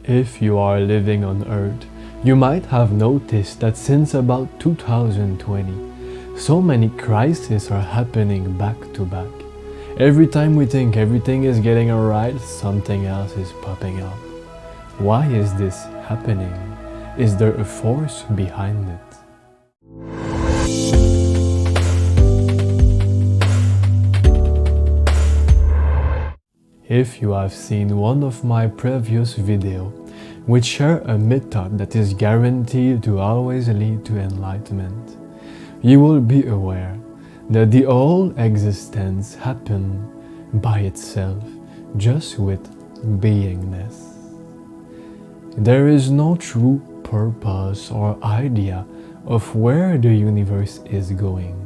If you are living on Earth, you might have noticed that since about 2020, so many crises are happening back to back. Every time we think everything is getting alright, something else is popping up. Why is this happening? Is there a force behind it? If you have seen one of my previous videos, which share a method that is guaranteed to always lead to enlightenment, you will be aware that the whole existence happens by itself, just with beingness. There is no true purpose or idea of where the universe is going.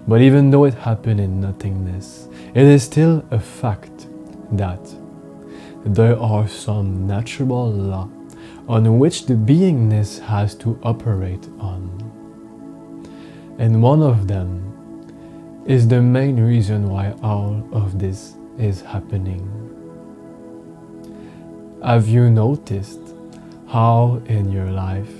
But even though it happened in nothingness, it is still a fact that there are some natural law on which the beingness has to operate on. And one of them is the main reason why all of this is happening. Have you noticed how in your life,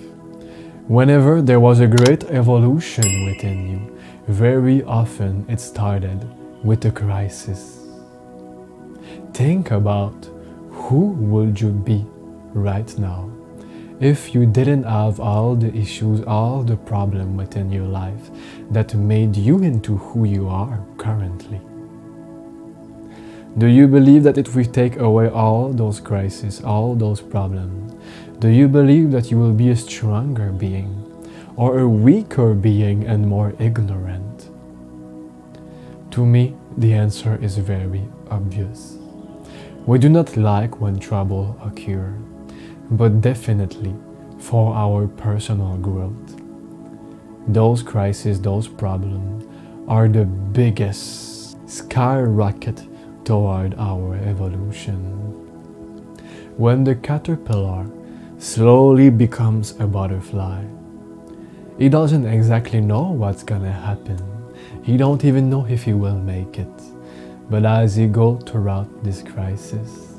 whenever there was a great evolution within you, very often it started with a crisis? Think about who would you be right now if you didn't have all the issues, all the problems within your life that made you into who you are currently. Do you believe that if we take away all those crises, all those problems, do you believe that you will be a stronger being or a weaker being and more ignorant? To me, the answer is very obvious. We do not like when trouble occurs, but definitely for our personal growth. Those crises, those problems are the biggest skyrocket toward our evolution. When the caterpillar slowly becomes a butterfly, he doesn't exactly know what's gonna happen. He don't even know if he will make it. But as he goes throughout this crisis,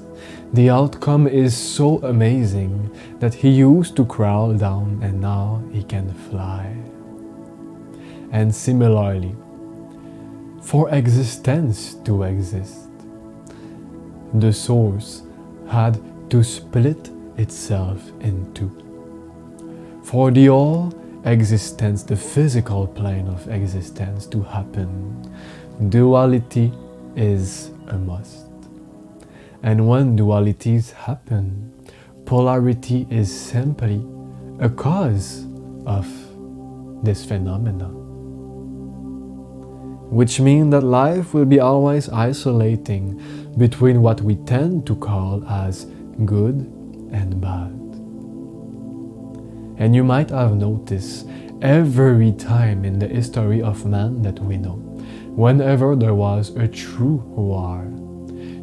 the outcome is so amazing that he used to crawl down and now he can fly. And similarly, for existence to exist, the source had to split itself in two. For the whole existence, the physical plane of existence to happen, duality is a must. And when dualities happen, polarity is simply a cause of this phenomena. Which means that life will be always isolating between what we tend to call as good and bad. And you might have noticed every time in the history of man that we know, whenever there was a true war,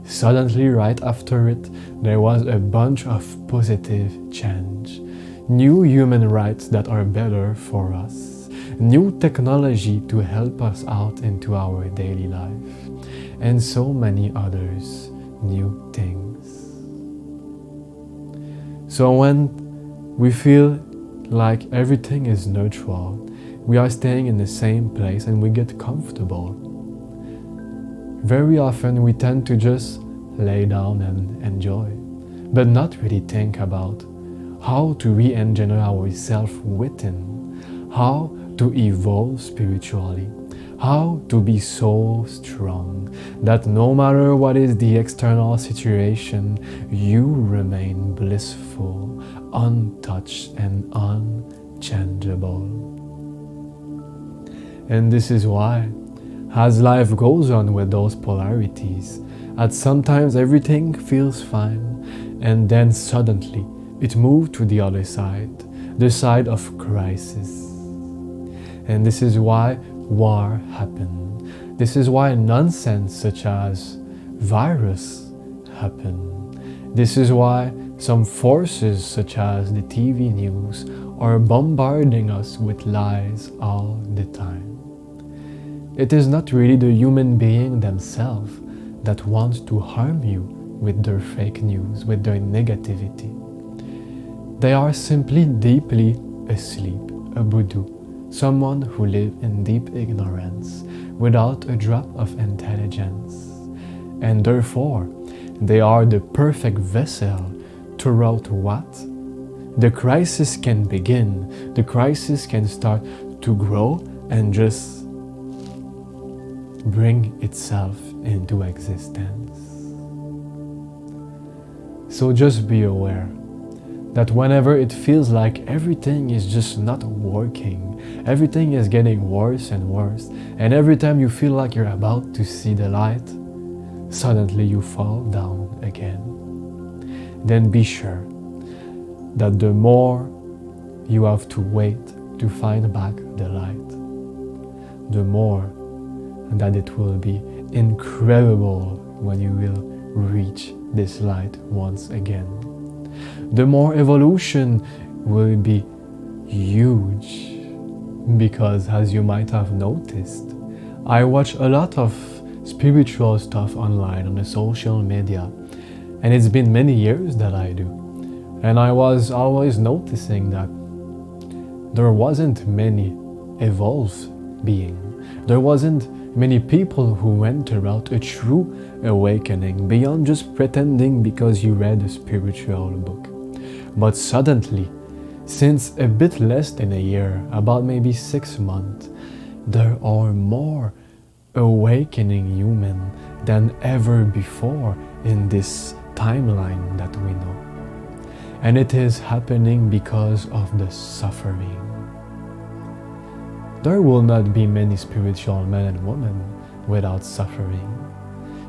suddenly right after it, there was a bunch of positive change. New human rights that are better for us. New technology to help us out into our daily life. And so many others new things. So when we feel like everything is neutral, we are staying in the same place and we get comfortable. Very often we tend to just lay down and enjoy, but not really think about how to re-engineer ourselves within, how to evolve spiritually, how to be so strong that no matter what is the external situation, you remain blissful, untouched and unchangeable. And this is why, as life goes on with those polarities, at sometimes everything feels fine, and then suddenly it moves to the other side, the side of crisis. And this is why war happens. This is why nonsense such as virus happen. This is why some forces such as the TV news are bombarding us with lies all the time. It is not really the human being themselves that wants to harm you with their fake news, with their negativity. They are simply deeply asleep, a Buddha, someone who lives in deep ignorance, without a drop of intelligence. And therefore, they are the perfect vessel throughout what? The crisis can begin, the crisis can start to grow and just bring itself into existence. So just be aware that whenever it feels like everything is just not working, everything is getting worse and worse, and every time you feel like you're about to see the light, suddenly you fall down again. Then be sure that the more you have to wait to find back the light, the more that it will be incredible when you will reach this light once again. The more evolution will be huge, because as you might have noticed, I watch a lot of spiritual stuff online on the social media, and it's been many years that I do, and I was always noticing that there wasn't many evolved beings. There wasn't many people who went about a true awakening beyond just pretending because you read a spiritual book. But suddenly, since a bit less than a year, about maybe 6 months, there are more awakening humans than ever before in this timeline that we know. And it is happening because of the suffering. There will not be many spiritual men and women without suffering.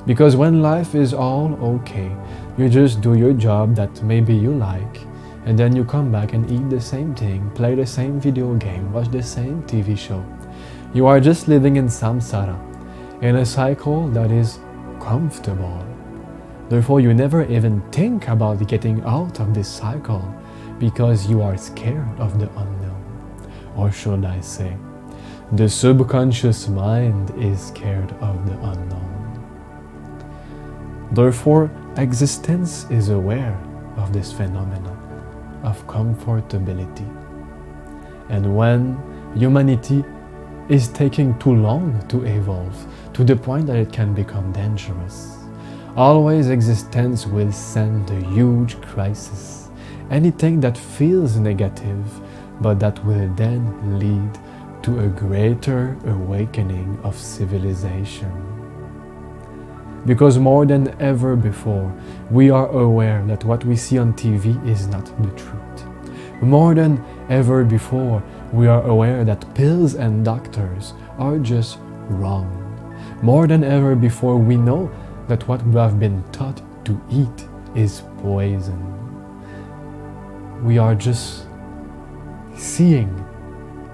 Because when life is all okay, you just do your job that maybe you like, and then you come back and eat the same thing, play the same video game, watch the same TV show. You are just living in samsara, in a cycle that is comfortable. Therefore, you never even think about getting out of this cycle because you are scared of the unknown. Or should I say, the subconscious mind is scared of the unknown. Therefore, existence is aware of this phenomenon of comfortability. And when humanity is taking too long to evolve, to the point that it can become dangerous, always existence will send a huge crisis, anything that feels negative, but that will then lead to a greater awakening of civilization. Because more than ever before, we are aware that what we see on TV is not the truth. More than ever before, we are aware that pills and doctors are just wrong. More than ever before, we know that what we have been taught to eat is poison. We are just seeing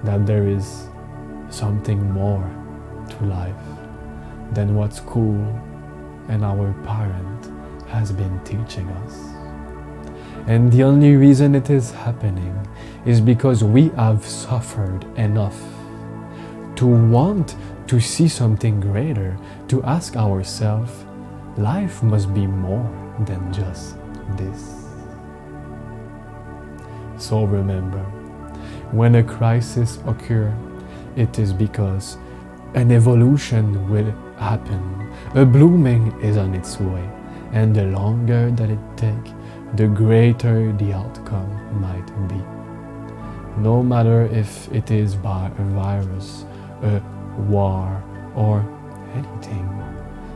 that there is something more to life than what school and our parent has been teaching us. And the only reason it is happening is because we have suffered enough to want to see something greater, to ask ourselves, life must be more than just this. So remember, when a crisis occurs, it is because an evolution will happen. A blooming is on its way, and the longer that it takes, the greater the outcome might be. No matter if it is by a virus, a war, or anything.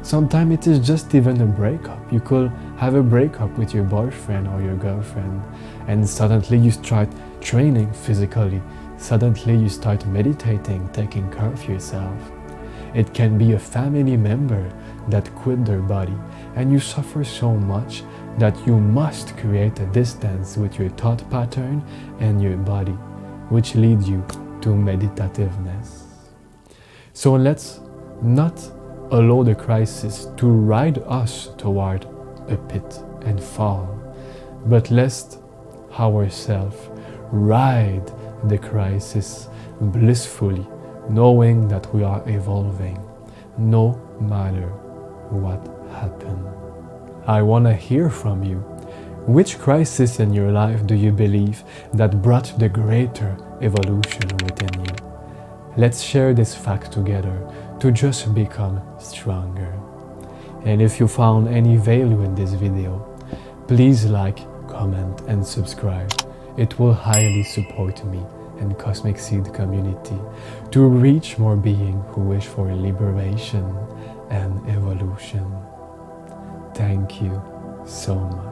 Sometimes it is just even a breakup. You could have a breakup with your boyfriend or your girlfriend, and suddenly you start training physically. Suddenly you start meditating, taking care of yourself. It can be a family member that quit their body, and you suffer so much that you must create a distance with your thought pattern and your body, which leads you to meditativeness. So let's not allow the crisis to ride us toward a pit and fall, but let's ourselves ride the crisis blissfully, knowing that we are evolving no matter what happens. I want to hear from you. Which crisis in your life do you believe that brought the greater evolution within you? Let's share this fact together to just become stronger. And if you found any value in this video, please like, comment and subscribe. It will highly support me and Cosmic Seed community to reach more beings who wish for liberation and evolution. Thank you so much.